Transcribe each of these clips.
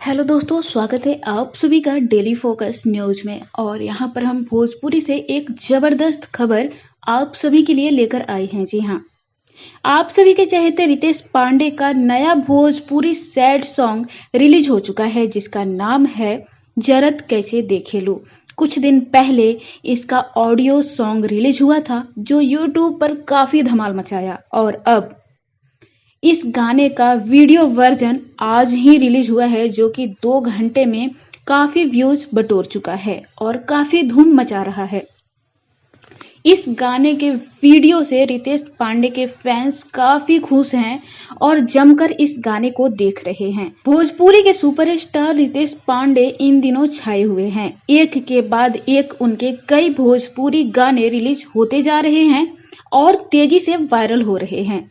Hello दोस्तों, स्वागत है आप सभी का डेली फोकस न्यूज में। और यहाँ पर हम भोजपुरी से एक जबरदस्त खबर आप सभी के लिए लेकर आए हैं। जी हाँ, आप सभी के चहेते रितेश पांडे का नया भोजपुरी सैड सॉन्ग रिलीज हो चुका है, जिसका नाम है जरत कैसे देखे लूं। कुछ दिन पहले इसका ऑडियो सॉन्ग रिलीज हुआ था, जो यूट्यूब पर काफी धमाल मचाया। और अब इस गाने का वीडियो वर्जन आज ही रिलीज हुआ है, जो कि 2 घंटे में काफी व्यूज बटोर चुका है और काफी धूम मचा रहा है। इस गाने के वीडियो से रितेश पांडे के फैंस काफी खुश हैं और जमकर इस गाने को देख रहे हैं। भोजपुरी के सुपरस्टार रितेश पांडे इन दिनों छाए हुए हैं। एक के बाद एक उनके कई भोजपुरी गाने रिलीज होते जा रहे हैं और तेजी से वायरल हो रहे हैं।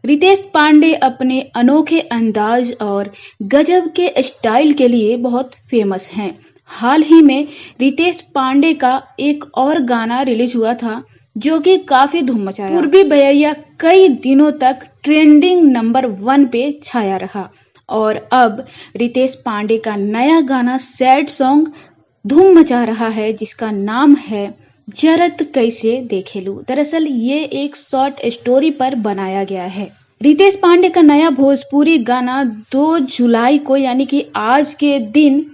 रितेश पांडे अपने अनोखे अंदाज और गजब के स्टाइल के लिए बहुत फेमस हैं। हाल ही में रितेश पांडे का एक और गाना रिलीज हुआ था, जो कि काफी धूम मचाया। पूर्वी बयरिया कई दिनों तक ट्रेंडिंग नंबर 1 पे छाया रहा और अब रितेश पांडे का नया गाना सैड सॉन्ग धूम मचा रहा है, जिसका नाम है जरत कैसे देखे लूं। दरअसल ये एक शॉर्ट स्टोरी पर बनाया गया है। रितेश पांडे का नया भोजपुरी गाना 2 जुलाई को यानी कि आज के दिन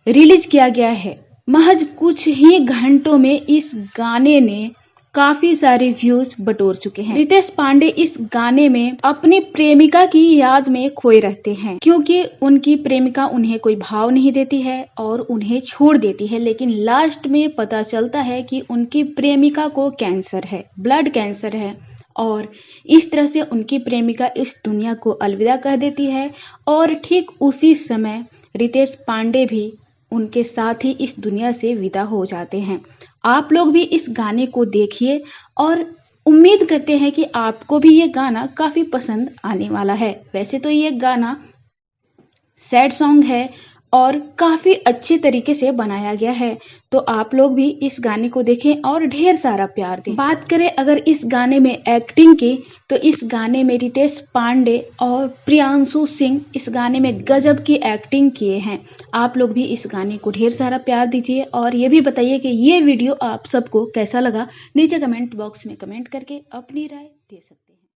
रिलीज किया गया है। महज कुछ ही घंटों में इस गाने ने काफी सारे व्यूज बटोर चुके हैं। रितेश पांडे इस गाने में अपनी प्रेमिका की याद में खोए रहते हैं, क्योंकि उनकी प्रेमिका उन्हें कोई भाव नहीं देती है और उन्हें छोड़ देती है। लेकिन लास्ट में पता चलता है कि उनकी प्रेमिका को कैंसर है, ब्लड कैंसर है, और इस तरह से उनकी प्रेमिका इस दुनिया को अलविदा कह देती है। और ठीक उसी समय रितेश पांडे भी उनके साथ ही इस दुनिया से विदा हो जाते हैं। आप लोग भी इस गाने को देखिए और उम्मीद करते हैं कि आपको भी ये गाना काफी पसंद आने वाला है। वैसे तो ये गाना सैड सॉन्ग है और काफी अच्छे तरीके से बनाया गया है, तो आप लोग भी इस गाने को देखें और ढेर सारा प्यार दें। बात करें अगर इस गाने में एक्टिंग की, तो इस गाने में रितेश पांडे और प्रियांशु सिंह इस गाने में गजब की एक्टिंग किए हैं। आप लोग भी इस गाने को ढेर सारा प्यार दीजिए और ये भी बताइए कि ये वीडियो आप सबको कैसा लगा। नीचे कमेंट बॉक्स में कमेंट करके अपनी राय दे सकते हैं।